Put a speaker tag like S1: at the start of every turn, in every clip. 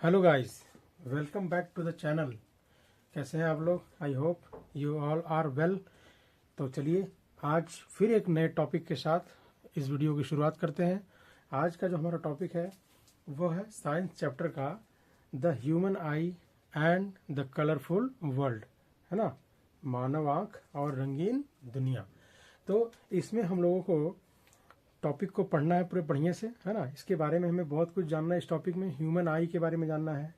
S1: Hello guys, welcome back to the channel. कैसे हैं आप लोग? I hope you all are well. तो चलिए आज फिर एक नए टॉपिक के साथ इस वीडियो की शुरुआत करते हैं। आज का जो हमारा टॉपिक है वो है साइंस चैप्टर का the human I and the colourful world, है ना, मानव आंख और रंगीन दुनिया। तो इसमें हम लोगों को टॉपिक को पढ़ना है पूरे बढ़िया से, है ना। इसके बारे में हमें बहुत कुछ जानना है। इस टॉपिक में ह्यूमन आई के बारे में जानना है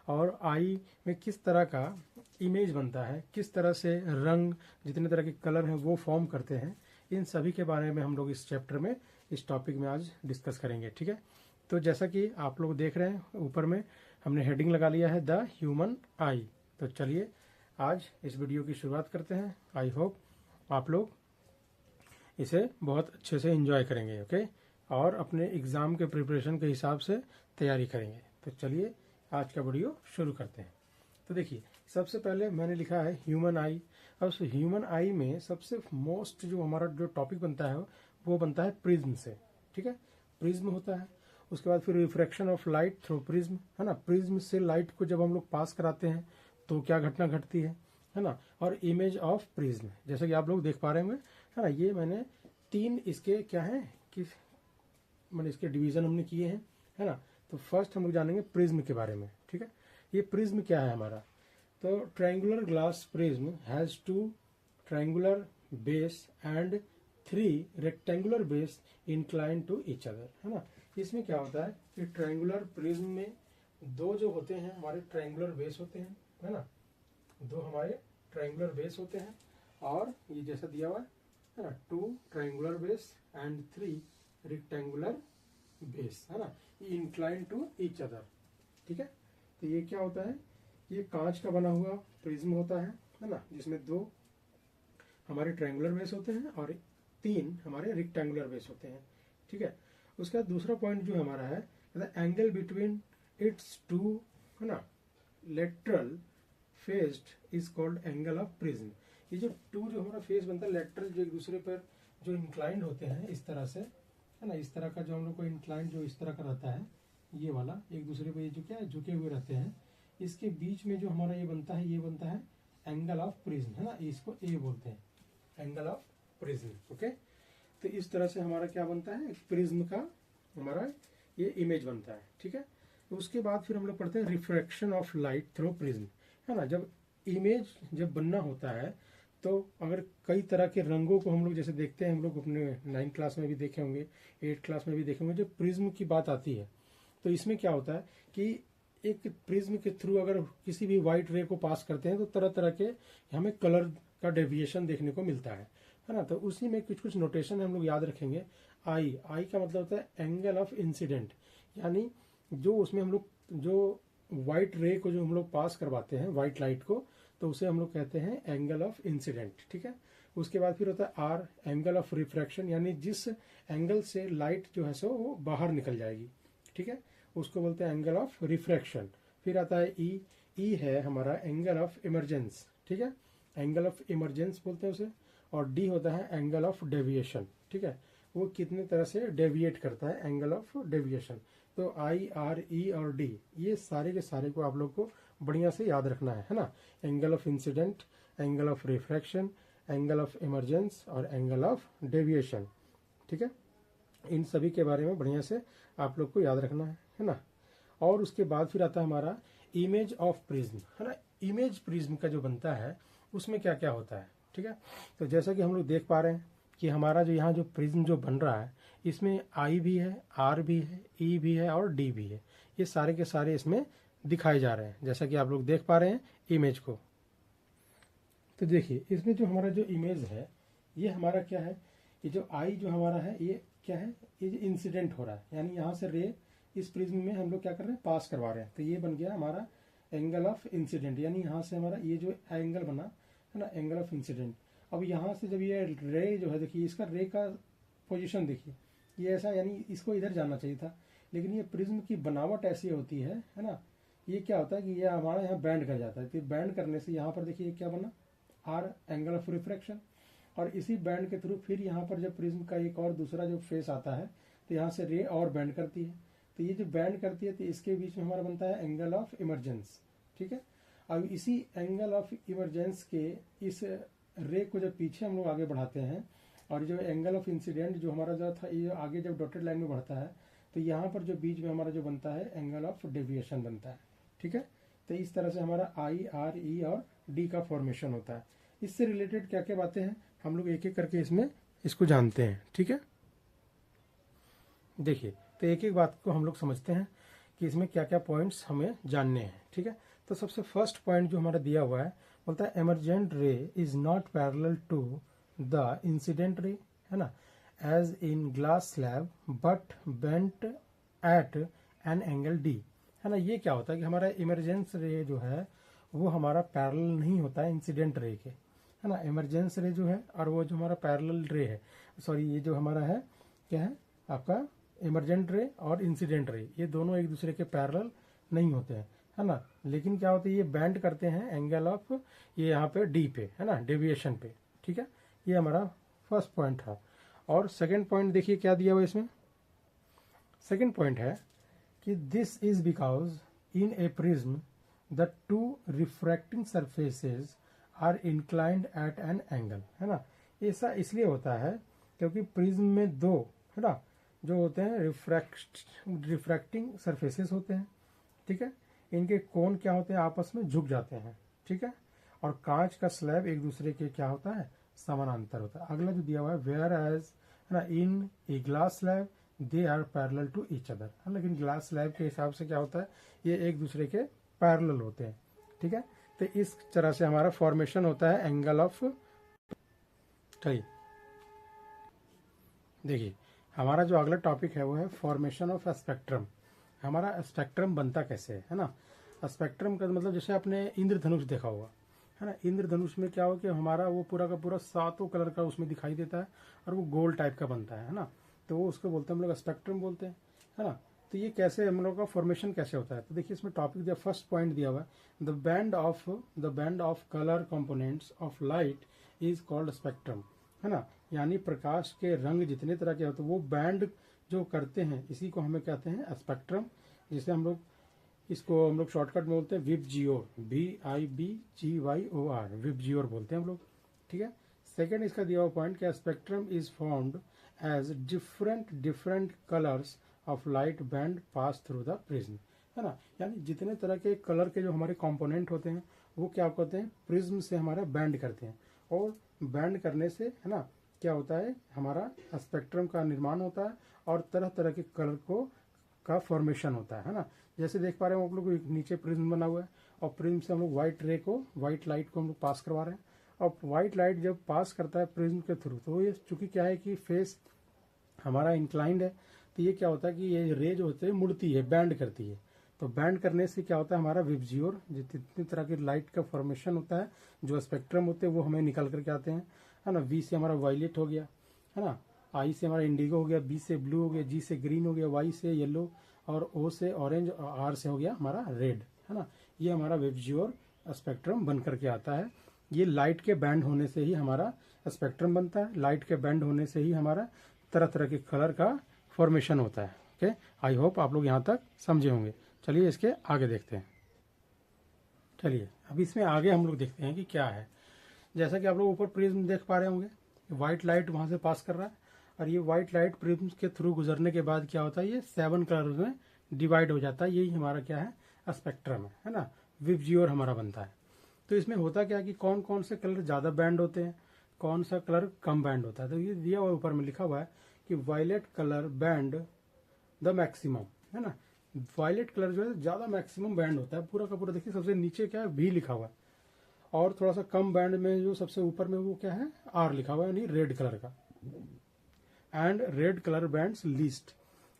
S1: और आई में किस तरह का इमेज बनता है, किस तरह से रंग, जितने तरह के कलर हैं वो फॉर्म करते हैं, इन सभी के बारे में हम लोग इस चैप्टर में, इस टॉपिक में आज डिस्कस करेंगे। ठीक है, तो जैसा कि आप लोग देख रहे हैं ऊपर में हमने हेडिंग लगा लिया है द ह्यूमन आई। तो चलिए आज इस वीडियो की शुरुआत करते हैं। आई होप आप लोग इसे बहुत अच्छे से एंजॉय करेंगे, ओके, और अपने एग्ज़ाम के प्रिपरेशन के हिसाब से तैयारी करेंगे। तो चलिए आज का वीडियो शुरू करते हैं। तो देखिए, सबसे पहले मैंने लिखा है ह्यूमन आई। अब उस ह्यूमन आई में सबसे मोस्ट जो हमारा जो टॉपिक बनता है वो बनता है प्रिज्म से। ठीक है, प्रिज्म होता है। उसके बाद फिर refraction of light through prism, है ना। प्रिज्म से लाइट को जब हम लोग पास कराते हैं तो क्या घटना घटती है ना। और इमेज ऑफ प्रिज्म, जैसा कि आप लोग देख पा रहे होंगे, है ना। ये मैंने तीन इसके क्या है कि मैंने इसके डिवीजन हमने किए हैं, है ना। तो फर्स्ट हम लोग जानेंगे प्रिज्म के बारे में। ठीक है, ये प्रिज्म क्या है हमारा। तो triangular glass prism has two triangular base and 3 rectangular base incline to each other, है ना। इसमें क्या होता है कि ट्रायंगुलर प्रिज्म में दो जो होते हैं हमारे ट्रायंगुलर बेस होते हैं, है ना। दो हमारे ट्रायंगुलर बेस होते हैं और ये जैसा दिया हुआ है ना, 2 triangular base and 3 rectangular base, है ना, इंक्लाइन टू ईच अदर। ठीक है, तो ये क्या होता है, ये कांच का बना हुआ प्रिज्म होता है ना, जिसमें 2 हमारे ट्रायंगुलर बेस होते हैं और 3 हमारे रेक्टेंगुलर बेस होते हैं। ठीक है, उसका दूसरा पॉइंट जो हमारा है द एंगल बिटवीन इट्स 2, है ना, lateral faced is called angle of prism. ये जो 2 जो हमारा फेस बनता है लेटरल, जो एक दूसरे पर जो इंक्लाइंड होते हैं इस तरह से, है ना, इस तरह का जो हम लोग को इंक्लाइंड जो इस तरह का रहता है, ये वाला एक दूसरे पे जो क्या है झुके हुए रहते हैं, इसके बीच में जो हमारा ये बनता है, ये बनता है एंगल ऑफ प्रिज्म, है ना। इसको ए बोलते हैं, एंगल ऑफ प्रिज्म। ओके, तो इस तरह से हमारा क्या बनता है, प्रिज्म का हमारा ये इमेज बनता है। ठीक है, तो उसके बाद फिर हम लोग पढ़ते हैं refraction of light through prism, है ना। जब इमेज जब बनना होता है तो अगर कई तरह के रंगों को हम लोग जैसे देखते हैं, हम लोग अपने 9th क्लास में भी देखे होंगे, 8th क्लास में भी देखे होंगे, जब प्रिज्म की बात आती है तो इसमें क्या होता है कि एक प्रिज्म के थ्रू अगर किसी भी व्हाइट रे को पास करते हैं तो तरह तरह के हमें कलर का डेविएशन देखने को मिलता है ना। तो उसी में कुछ कुछ नोटेशन हम लोग याद रखेंगे। आई का मतलब होता है एंगल ऑफ इंसिडेंट, यानी जो उसमें हम लोग जो व्हाइट रे को जो हम लोग पास करवाते हैं, व्हाइट लाइट को, तो उसे हम लोग कहते हैं एंगल ऑफ इंसिडेंट। ठीक है, उसके बाद फिर होता है आर, एंगल ऑफ रिफ्रैक्शन, यानी जिस एंगल से लाइट जो है सो वो बाहर निकल जाएगी। ठीक है, उसको बोलते हैं एंगल ऑफ रिफ्रैक्शन। फिर आता है ई है हमारा एंगल ऑफ इमरजेंस। ठीक है, एंगल ऑफ इमरजेंस बोलते हैं उसे। और डी होता है एंगल ऑफ डेविएशन। ठीक है, वो कितने तरह से डेविएट करता है, एंगल ऑफ डेविएशन। तो आई, आर, ई और डी, ये सारे के सारे को आप लोग को बढ़िया से याद रखना है ना। Angle of incident, angle of refraction, angle of emergence और एंगल ऑफ डेविएशन। ठीक है, इन सभी के बारे में बढ़िया से आप लोग को याद रखना है ना। और उसके बाद फिर आता है हमारा इमेज ऑफ प्रिज्म, है ना। इमेज प्रिज्म का जो बनता है उसमें क्या क्या होता है। ठीक है, तो जैसा कि हम लोग देख पा रहे हैं कि हमारा जो यहाँ जो प्रिज्म जो बन रहा है इसमें आई भी है, आर भी है, ई भी है और डी भी है। ये सारे के सारे इसमें दिखाए जा रहे हैं, जैसा कि आप लोग देख पा रहे हैं इमेज को। तो देखिए, इसमें जो हमारा जो इमेज है ये हमारा क्या है, ये जो आई जो हमारा है ये क्या है, ये जो इंसिडेंट हो रहा है, यानी यहाँ से रे इस प्रिज्म में हम लोग क्या कर रहे हैं, पास करवा रहे हैं। तो ये बन गया हमारा एंगल ऑफ इंसिडेंट, यानी यहाँ से हमारा ये जो एंगल बना है ना, एंगल ऑफ इंसिडेंट। अब यहाँ से जब ये रे जो है, देखिए इसका रे का पोजीशन देखिए, ये ऐसा, यानी इसको इधर जाना चाहिए था, लेकिन ये प्रिज्म की बनावट ऐसी होती है ना। ये क्या होता है कि ये हमारा यहाँ बैंड कर जाता है, तो बैंड करने से यहाँ पर देखिए क्या बना, आर, एंगल ऑफ रिफ्रैक्शन। और इसी बैंड के थ्रू फिर यहाँ पर जब प्रिज्म का एक और दूसरा जो फेस आता है तो यहाँ से रे और बैंड करती है, तो ये जो बैंड करती है तो इसके बीच में हमारा बनता है एंगल ऑफ इमरजेंस। ठीक है, अब इसी एंगल ऑफ इमरजेंस के इस रे को जब पीछे हम लोग आगे बढ़ाते हैं और जो एंगल ऑफ इंसिडेंट जो हमारा जो था ये आगे जब डॉटेड लाइन में बढ़ता है तो यहाँ पर जो बीच में हमारा जो बनता है एंगल ऑफ डेविएशन बनता है। ठीक है, तो इस तरह से हमारा आई, आर, ई और डी का फॉर्मेशन होता है। इससे रिलेटेड क्या क्या बातें हैं हम लोग एक एक करके इसमें इसको जानते हैं। ठीक है, देखिए तो एक एक बात को हम लोग समझते हैं कि इसमें क्या क्या पॉइंट्स हमें जानने हैं। ठीक है, तो सबसे फर्स्ट पॉइंट जो हमारा दिया हुआ है बोलता है emergent ray is not parallel to the incident ray, है ना, as in glass slab but bent at an angle D, है ना। ये क्या होता है कि हमारा इमरजेंस रे जो है वो हमारा पैरेलल नहीं होता है इंसिडेंट रे के, है ना। इमरजेंस रे जो है और वो जो हमारा पैरेलल रे है, सॉरी ये जो हमारा है क्या है आपका इमरजेंट रे और इंसिडेंट रे, ये दोनों एक दूसरे के पैरेलल नहीं होते हैं, है ना। लेकिन क्या होता है ये बैंड करते हैं एंगल ऑफ ये यहाँ पे डी पे, है ना, डेविएशन पे। ठीक है, ये हमारा फर्स्ट पॉइंट था। और सेकंड पॉइंट देखिए क्या दिया हुआ इसमें। सेकंड पॉइंट है कि this is because in a prism the two refracting surfaces are inclined at an angle, है ना। ऐसा इसलिए होता है क्योंकि प्रिज्म में दो, है ना, जो होते हैं रिफ्रैक्टिंग सरफेसेस होते हैं। ठीक है, इनके कोण क्या होते हैं आपस में झुक जाते हैं। ठीक है, और कांच का स्लैब एक दूसरे के क्या होता है समानांतर होता है। अगला जो दिया हुआ है वेयर एज, है ना, in a glass slab they are parallel to each other, है, लेकिन ग्लास स्लैब के हिसाब से क्या होता है ये एक दूसरे के पैरेलल होते हैं। ठीक है, तो इस तरह से हमारा फॉर्मेशन होता है एंगल ऑफ। देखिए हमारा जो अगला टॉपिक है वो है फॉर्मेशन ऑफ स्पेक्ट्रम। हमारा स्पेक्ट्रम बनता कैसे है ना। स्पेक्ट्रम का मतलब जैसे आपने इंद्रधनुष देखा होगा, है ना। इंद्रधनुष में क्या हो कि हमारा वो पूरा का पूरा 7 कलर का उसमें दिखाई देता है और वो गोल टाइप का बनता है ना। तो वो उसको बोलते हैं हम लोग स्पेक्ट्रम बोलते हैं, है ना। तो ये कैसे हम लोग का फॉर्मेशन कैसे होता है, तो देखिए इसमें टॉपिक दिया, फर्स्ट पॉइंट दिया हुआ है the band of colour components of light is called spectrum, है ना। यानी प्रकाश के रंग जितने तरह के होते हैं वो बैंड जो करते हैं इसी को हमें कहते हैं स्पेक्ट्रम, जिसे हम लोग शॉर्टकट में बोलते हैं विबजियोर, VIBGYOR, विबजियोर बोलते हैं हम लोग। ठीक है, सेकेंड इसका दिया हुआ पॉइंट क्या, spectrum is formed as different colours of light bend pass through the prism, है ना। यानी जितने तरह के कलर के जो हमारे कंपोनेंट होते हैं वो क्या करते हैं प्रिज्म से हमारा बैंड करते हैं, और बैंड करने से, है ना, क्या होता है हमारा स्पेक्ट्रम का निर्माण होता है और तरह तरह के कलर का फॉर्मेशन होता है ना। जैसे देख पा रहे हैं आप लोग नीचे प्रिज्म बना हुआ है और प्रिज्म से हम लोग व्हाइट लाइट को हम लोग पास करवा रहे हैं। और व्हाइट लाइट जब पास करता है प्रिज्म के थ्रू तो ये चूंकि क्या है कि फेस हमारा इंक्लाइंड है तो ये क्या होता है कि ये रे जो होती है मुड़ती है, बैंड करती है। तो बैंड करने से क्या होता है हमारा विबजियोर, जितनी तरह की लाइट का फॉर्मेशन होता है जो स्पेक्ट्रम होते हैं वो हमें निकल करके आते हैं, है ना। V से हमारा वायलेट हो गया, है ना, I से हमारा इंडिगो हो गया, B से ब्लू हो गया, G से ग्रीन हो गया, Y से येलो और O से ऑरेंज और R से हो गया हमारा रेड, है ना। ये हमारा विबजियोर स्पेक्ट्रम बन करके आता है। ये लाइट के बैंड होने से ही हमारा स्पेक्ट्रम बनता है, लाइट के बैंड होने से ही हमारा तरह तरह के कलर का फॉर्मेशन होता है। ओके, आई होप आप लोग यहाँ तक समझे होंगे। चलिए इसके आगे देखते हैं। चलिए अब इसमें आगे हम लोग देखते हैं कि क्या है। जैसा कि आप लोग ऊपर प्रिज्म देख पा रहे होंगे, व्हाइट लाइट वहां से पास कर रहा है और ये व्हाइट लाइट प्रिज्म के थ्रू गुजरने के बाद क्या होता है ये 7 कलर में डिवाइड हो जाता है। यही हमारा क्या है स्पेक्ट्रम है ना। विबजियोर हमारा बनता है। तो इसमें होता क्या है कि कौन कौन से कलर ज्यादा बैंड होते हैं, कौन सा कलर कम बैंड होता है। तो ये दिया हुआ ऊपर में लिखा हुआ है कि violet colour bend the maximum, है ना। वायलेट कलर जो है ज्यादा मैक्सिमम बैंड होता है पूरा का पूरा। देखिए सबसे नीचे क्या है V लिखा हुआ है और थोड़ा सा कम बैंड में जो सबसे ऊपर में वो क्या है R लिखा हुआ है, यानी रेड कलर का। And red colour bands least,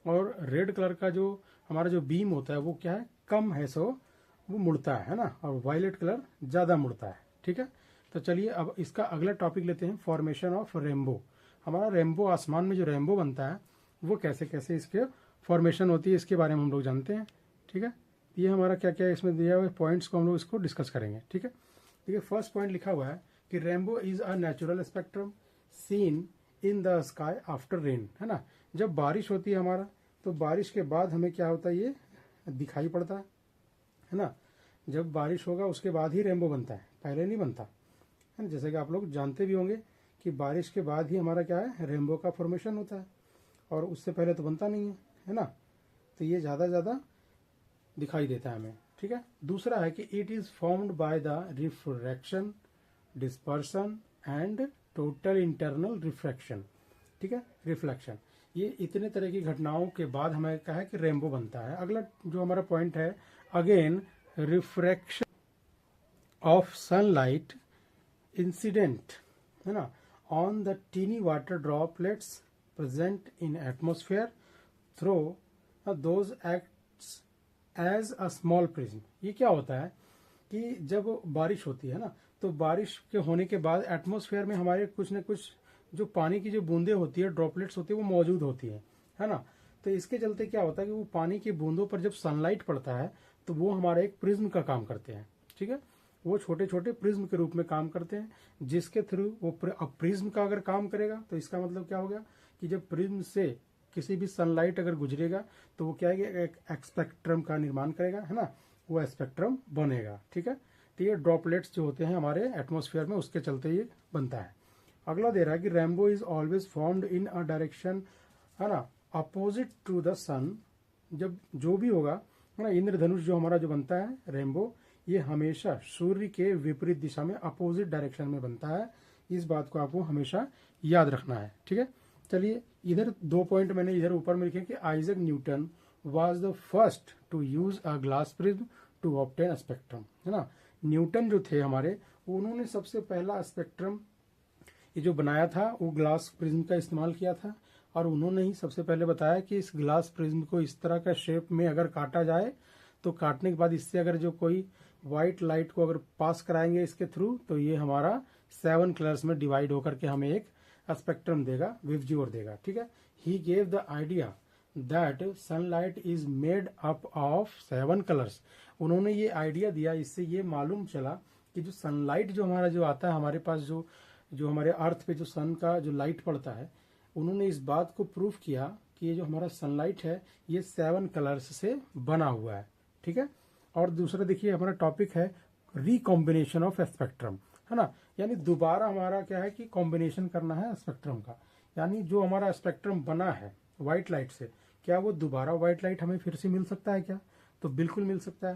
S1: और रेड कलर का जो हमारा जो बीम होता है वो क्या है कम है, सो वो मुड़ता है ना, और वायलेट कलर ज्यादा मुड़ता है। ठीक है, तो चलिए अब इसका अगला टॉपिक लेते हैं, फॉर्मेशन ऑफ रेनबो। हमारा रेनबो, आसमान में जो रेनबो बनता है वो कैसे कैसे इसके फॉर्मेशन होती है इसके बारे में हम लोग जानते हैं। ठीक है, ये हमारा क्या क्या इसमें दिया हुआ पॉइंट्स को हम लोग इसको डिस्कस करेंगे। ठीक है, देखिए फर्स्ट पॉइंट लिखा हुआ है कि rainbow is a natural spectrum seen in the sky after rain, है ना। जब बारिश होती है हमारा तो बारिश के बाद हमें क्या होता है, ये दिखाई पड़ता है ना। जब बारिश होगा उसके बाद ही रेनबो बनता है, पहले नहीं बनता है ना। जैसे कि आप लोग जानते भी होंगे कि बारिश के बाद ही हमारा क्या है, रेनबो का फॉर्मेशन होता है, और उससे पहले तो बनता नहीं है ना। तो ये ज़्यादा दिखाई देता है हमें, ठीक है। दूसरा है कि it is formed by the refraction, dispersion and total internal refraction, ठीक है, रिफ्लेक्शन। ये इतने तरह की घटनाओं के बाद हमें कहा है कि रेनबो बनता है। अगला जो हमारा पॉइंट है, again refraction of sunlight incident, है ना, on the tiny water droplets present in atmosphere through those acts as a small prism. ये क्या होता है कि जब बारिश होती है ना, तो बारिश के होने के बाद एटमोस्फेयर में हमारे कुछ न कुछ जो पानी की जो बूंदें होती है, ड्रॉपलेट्स होती है, वो मौजूद होती है ना। तो इसके चलते क्या होता है कि वो पानी की बूंदों पर जब सनलाइट पड़ता है तो वो हमारा एक प्रिज्म का काम करते हैं, ठीक है। वो छोटे छोटे प्रिज्म के रूप में काम करते हैं, जिसके थ्रू वो प्रिज्म का अगर काम करेगा तो इसका मतलब क्या हो गया कि जब प्रिज्म से किसी भी सनलाइट अगर गुजरेगा तो वो क्या है कि एक स्पेक्ट्रम का निर्माण करेगा, है ना, वो स्पेक्ट्रम बनेगा, ठीक है। तो ये ड्रॉपलेट्स जो होते हैं हमारे एटमॉस्फेयर में, उसके चलते ये बनता है। अगला दे रहा है कि rainbow is always formed in a direction, है ना, अपोजिट टू द सन। जब जो भी होगा, है ना, इंद्रधनुष जो हमारा जो बनता है रेनबो, ये हमेशा सूर्य के विपरीत दिशा में, अपोजिट डायरेक्शन में बनता है। इस बात को आपको हमेशा याद रखना है, ठीक है। चलिए, इधर 2 पॉइंट मैंने इधर ऊपर में लिखे कि Isaac Newton was the first to use a glass prism to obtain a spectrum, है ना। न्यूटन जो थे हमारे, उन्होंने सबसे पहला स्पेक्ट्रम ये जो बनाया था वो ग्लास प्रिज्म का इस्तेमाल किया था, और उन्होंने ही सबसे पहले बताया कि इस ग्लास प्रिज्म को इस तरह का शेप में अगर काटा जाए तो काटने के बाद इससे अगर जो कोई व्हाइट लाइट को अगर पास कराएंगे इसके थ्रू, तो ये हमारा 7 कलर्स में डिवाइड होकर के हमें एक स्पेक्ट्रम देगा, विवजियोर देगा, ठीक है। He gave the idea that sunlight is made up of 7 colours. उन्होंने ये आइडिया दिया, इससे ये मालूम चला कि जो सनलाइट जो हमारा जो आता है हमारे पास, जो हमारे अर्थ पे जो सन का जो लाइट पड़ता है, उन्होंने इस बात को प्रूफ किया कि ये जो हमारा सनलाइट है ये 7 कलर्स से बना हुआ है, ठीक है। और दूसरा देखिए हमारा टॉपिक है रिकॉम्बिनेशन ऑफ स्पेक्ट्रम, है ना, यानी दोबारा हमारा क्या है कि कॉम्बिनेशन करना है स्पेक्ट्रम का। यानी जो हमारा स्पेक्ट्रम बना है व्हाइट लाइट से, क्या वो दोबारा व्हाइट लाइट हमें फिर से मिल सकता है क्या? तो बिल्कुल मिल सकता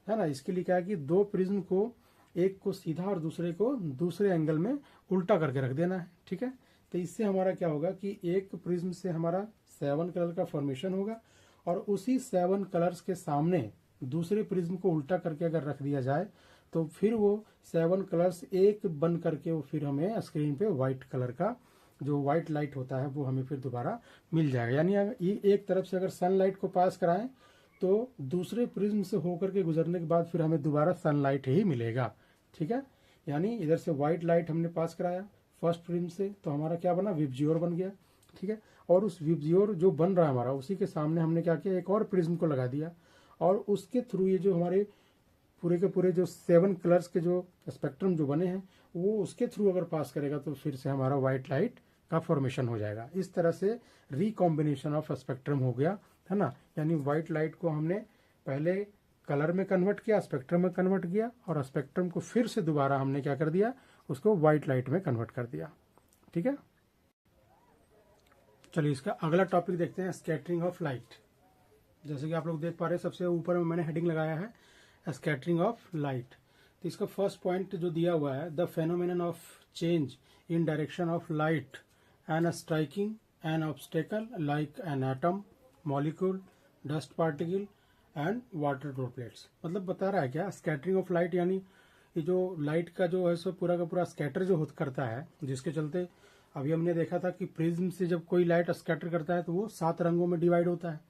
S1: है ना। इसके लिए क्या है कि 2 प्रिज्म को, एक को सीधा और दूसरे को दूसरे एंगल में उल्टा करके रख देना है, ठीक है। तो इससे हमारा क्या होगा कि एक प्रिज्म से हमारा 7 कलर का फॉर्मेशन होगा, और उसी 7 कलर्स के सामने दूसरे प्रिज्म को उल्टा करके अगर रख दिया जाए तो फिर वो 7 कलर्स एक बन करके वो फिर हमें स्क्रीन पे व्हाइट कलर का जो व्हाइट लाइट होता है वो हमें फिर दोबारा मिल जाएगा। यानी ये एक तरफ से अगर सनलाइट को पास कराएं तो दूसरे प्रिज्म से होकर के गुजरने के बाद फिर हमें दोबारा सनलाइट ही मिलेगा, ठीक है। यानी इधर से व्हाइट लाइट हमने पास कराया फर्स्ट प्रिज्म से, तो हमारा क्या बना, विबजियोर बन गया, ठीक है। और उस विबजियोर जो बन रहा है हमारा, उसी के सामने हमने क्या किया, एक और प्रिज्म को लगा दिया, और उसके थ्रू ये जो हमारे पूरे के पूरे जो 7 कलर्स के जो स्पेक्ट्रम जो बने हैं वो उसके थ्रू अगर पास करेगा तो फिर से हमारा व्हाइट लाइट का फॉर्मेशन हो जाएगा। इस तरह से रिकॉम्बिनेशन ऑफ स्पेक्ट्रम हो गया, है ना। यानी व्हाइट लाइट को हमने पहले कलर में कन्वर्ट किया, स्पेक्ट्रम में कन्वर्ट किया, और स्पेक्ट्रम को फिर से दोबारा हमने क्या कर दिया, उसको व्हाइट लाइट में कन्वर्ट कर दिया, ठीक है। चलिए इसका अगला टॉपिक देखते हैं, स्कैटरिंग ऑफ लाइट। जैसे कि आप लोग देख पा रहे हैं, सबसे ऊपर में मैंने हेडिंग लगाया है स्कैटरिंग ऑफ लाइट। तो इसका फर्स्ट पॉइंट जो दिया हुआ है, the phenomenon of change in direction of light and striking N obstacle like an atom, molecule, dust particle and water droplets. मतलब बता रहा है क्या, स्कैटरिंग ऑफ लाइट यानी ये जो लाइट का जो है सो पूरा का पूरा स्कैटर जो करता है, जिसके चलते अभी हमने देखा था कि प्रिज्म से जब कोई लाइट स्कैटर करता है तो वो 7 रंगों में डिवाइड होता है।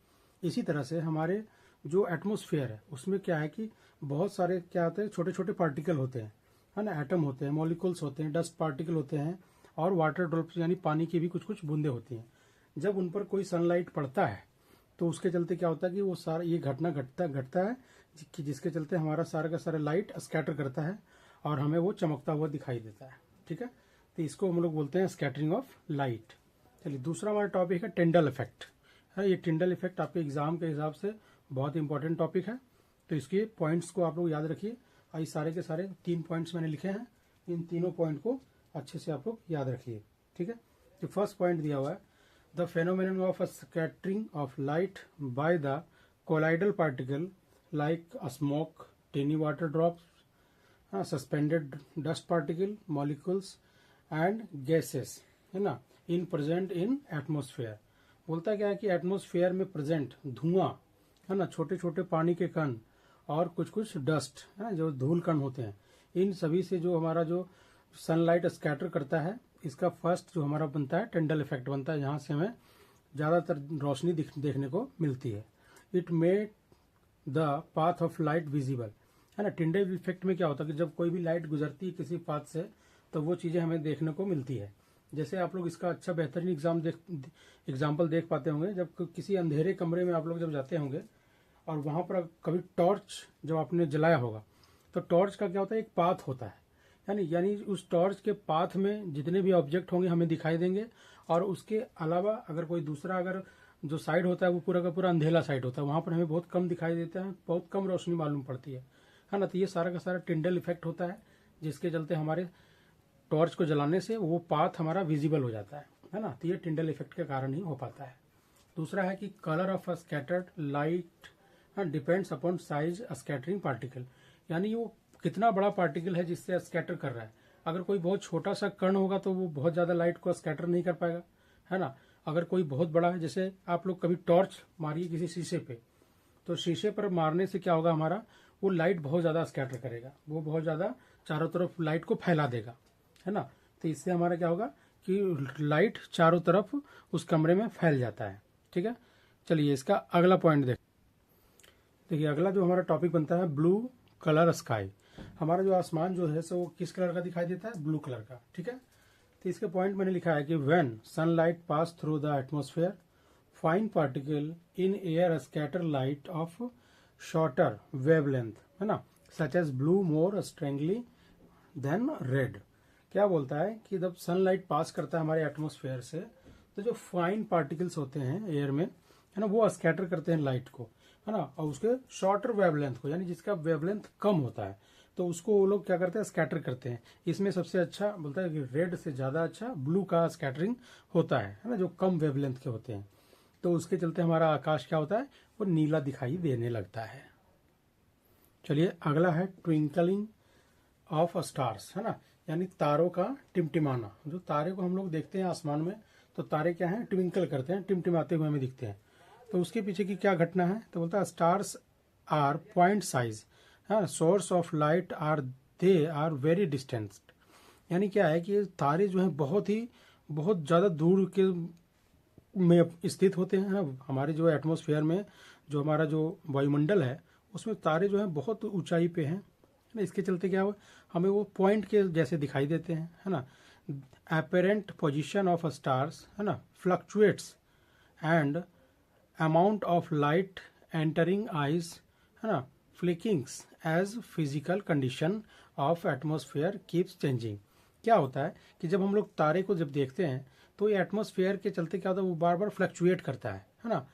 S1: इसी तरह से हमारे जो एटमॉस्फेयर है उसमें क्या है कि बहुत सारे क्या होते हैं, छोटे छोटे पार्टिकल होते हैं, है ना, एटम होते हैं, मॉलिक्यूल्स होते हैं, डस्ट पार्टिकल होते हैं, और वाटर ड्रॉप्स यानी पानी की भी कुछ कुछ बूंदे होती हैं। जब उन पर कोई सनलाइट पड़ता है तो उसके चलते क्या होता है कि वो सारा ये घटना घटता है कि जिसके चलते हमारा सारा का सारा लाइट स्कैटर करता है और हमें वो चमकता हुआ दिखाई देता है, ठीक है। तो इसको हम लोग बोलते हैं स्कैटरिंग ऑफ लाइट। चलिए दूसरा हमारा टॉपिक है टिंडल इफेक्ट। है। ये टिंडल इफेक्ट आपके एग्जाम के हिसाब से बहुत इंपॉर्टेंट टॉपिक है, तो इसके पॉइंट्स को आप लोग याद रखिए। और इस सारे के सारे 3 पॉइंट्स मैंने लिखे हैं, इन तीनों पॉइंट को अच्छे से आप लोग याद रखिए, ठीक है। तो फर्स्ट पॉइंट दिया हुआ है, the phenomenon of a scattering of light by the colloidal particle like a smoke, tiny water drops, suspended dust particle, molecules and gases, है ना, इन प्रेजेंट इन एटमोस्फेयर। बोलता क्या है कि एटमोस्फेयर में प्रेजेंट धुआं, है ना, छोटे छोटे पानी के कण और कुछ कुछ डस्ट, है ना, जो धूल कण होते हैं, इन सभी से जो हमारा जो सनलाइट स्कैटर करता है, इसका फर्स्ट जो हमारा बनता है टिंडल इफेक्ट बनता है, जहां से हमें ज्यादातर रोशनी देखने को मिलती है। It made the path of light visible, है ना। टिंडल इफेक्ट में क्या होता है कि जब कोई भी लाइट गुजरती है किसी पाथ से, तो वो चीजें हमें देखने को मिलती है। जैसे आप लोग इसका अच्छा बेहतरीन एग्जाम्पल देख पाते होंगे, जब किसी अंधेरे कमरे में आप लोग जब जाते होंगे और वहां पर कभी टॉर्च जब आपने जलाया होगा, तो टॉर्च का क्या होता है, एक पाथ होता है, यानी उस टॉर्च के पाथ में जितने भी ऑब्जेक्ट होंगे हमें दिखाई देंगे, और उसके अलावा अगर कोई दूसरा अगर जो साइड होता है वो पूरा का पूरा अंधेला साइड होता है, वहां पर हमें बहुत कम दिखाई देता है, बहुत कम रोशनी मालूम पड़ती है ना। तो ये सारा का सारा टिंडल इफेक्ट होता है, जिसके चलते हमारे टॉर्च को जलाने से वो पाथ हमारा विजिबल हो जाता है ना। तो ये टिंडल इफेक्ट के कारण ही हो पाता है। दूसरा है कि colour of a scattered light depends upon size scattering particle, यानी वो कितना बड़ा पार्टिकल है जिससे स्कैटर कर रहा है। अगर कोई बहुत छोटा सा कण होगा तो वो बहुत ज्यादा लाइट को स्कैटर नहीं कर पाएगा, है ना। अगर कोई बहुत बड़ा है, जैसे आप लोग कभी टॉर्च मारिए किसी शीशे पे, तो शीशे पर मारने से क्या होगा, हमारा वो लाइट बहुत ज्यादा स्कैटर करेगा, वो बहुत ज्यादा चारों तरफ लाइट को फैला देगा, है ना। तो इससे हमारा क्या होगा कि लाइट चारों तरफ उस कमरे में फैल जाता है, ठीक है। चलिए इसका अगला पॉइंट देखिए अगला जो हमारा टॉपिक बनता है ब्लू कलर स्काई। हमारा जो आसमान जो है सो वो किस कलर का दिखाई देता है, ब्लू कलर का, ठीक है। तो इसके पॉइंट मैंने लिखा है कि when sunlight pass through the atmosphere, fine particle in air scatter light of shorter wavelength, है ना, सच एज ब्लू मोर स्ट्रेंगली देन रेड। क्या बोलता है कि जब सनलाइट पास करता है हमारे एटमॉस्फेयर से, तो जो फाइन पार्टिकल्स होते हैं एयर में, है ना, वो स्कैटर करते हैं लाइट को, है ना, और उसके शॉर्टर वेवलेंथ को, यानी जिसका वेवलेंथ कम होता है, तो उसको वो लोग क्या करते हैं, स्कैटर करते हैं। इसमें सबसे अच्छा बोलता है कि रेड से ज्यादा अच्छा ब्लू का स्कैटरिंग होता है ना, जो कम वेवलेंथ के होते हैं। तो उसके चलते हमारा आकाश क्या होता है, वो नीला दिखाई देने लगता है। चलिए अगला है ट्विंकलिंग ऑफ स्टार्स, है ना, यानी तारों का टिमटिमाना। जो तारे को हम लोग देखते हैं आसमान में, तो तारे क्या हैं, ट्विंकल करते हैं, टिमटिमाते हुए हमें दिखते हैं। तो उसके पीछे की क्या घटना है, तो बोलता है stars are point size, source of light are they are very distanced. यानी क्या है कि तारे जो है बहुत ज्यादा दूर के में स्थित होते हैं। हमारे जो एटमॉस्फेयर में जो हमारा जो वायुमंडल है, उसमें तारे जो है बहुत ऊंचाई पे हैं, इसके चलते क्या हो, हमें वो पॉइंट के जैसे दिखाई देते हैं, है ना। एपेरेंट पोजीशन ऑफ स्टार्स, है ना, fluctuates and amount of light entering eyes, है ना, flickerings as physical condition of atmosphere keeps changing. क्या होता है कि जब हम लोग तारे को जब देखते हैं, तो ये एटमॉस्फेयर के चलते क्या होता है, वो बार बार फ्लक्चुएट करता है ना,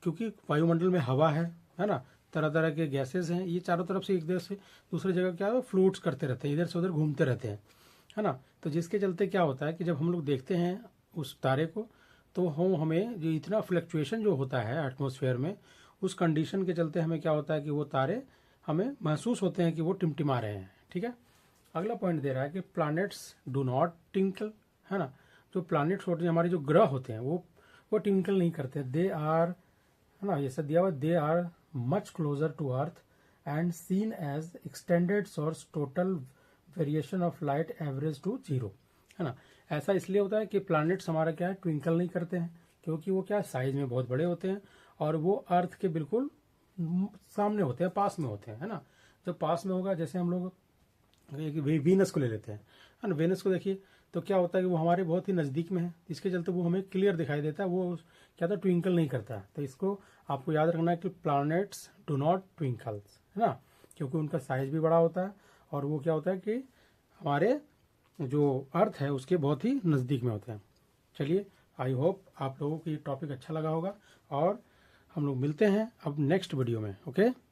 S1: क्योंकि वायुमंडल में हवा है ना, तरह तरह के गैसेस हैं, ये चारों तरफ से एक देश से दूसरे जगह क्या है, फ्लूट्स करते रहते हैं, इधर से उधर घूमते रहते हैं, है ना। तो जिसके चलते क्या होता है कि जब हम लोग देखते हैं उस तारे को, तो हमें जो इतना फ्लक्चुएशन जो होता है एटमॉस्फेयर में, उस कंडीशन के चलते हमें क्या होता है कि वो तारे हमें महसूस होते हैं कि वो टिमटिमा रहे हैं, ठीक है। अगला पॉइंट दे रहा है कि प्लैनेट्स डू नॉट टिंकल, है ना। जो प्लैनेट्स होते हैं, हमारे जो ग्रह होते हैं, वो टिंकल नहीं करते, दे आर, है ना, जैसा दिया हुआ, they are much closer to earth and seen as extended source, total variation of light average to 0, है ना। ऐसा इसलिए होता है कि प्लैनेट्स हमारा क्या है, ट्विंकल नहीं करते हैं, क्योंकि वो क्या साइज में बहुत बड़े होते हैं और वो अर्थ के बिल्कुल सामने होते हैं, पास में होते हैं, है ना। जब पास में होगा, जैसे हम लोग वीनस को ले लेते हैं, है ना, वीनस को देखिए, तो क्या होता है कि वो हमारे बहुत ही नज़दीक में है, इसके चलते वो हमें क्लियर दिखाई देता है, वो क्या था, ट्विंकल नहीं करता। तो इसको आपको याद रखना है कि प्लैनेट्स डू नॉट ट्विंकल्स, है ना, क्योंकि उनका साइज भी बड़ा होता है और वो क्या होता है कि हमारे जो अर्थ है उसके बहुत ही नज़दीक में होते हैं। चलिए आई होप आप लोगों को ये टॉपिक अच्छा लगा होगा और हम लोग मिलते हैं अब नेक्स्ट वीडियो में। ओके।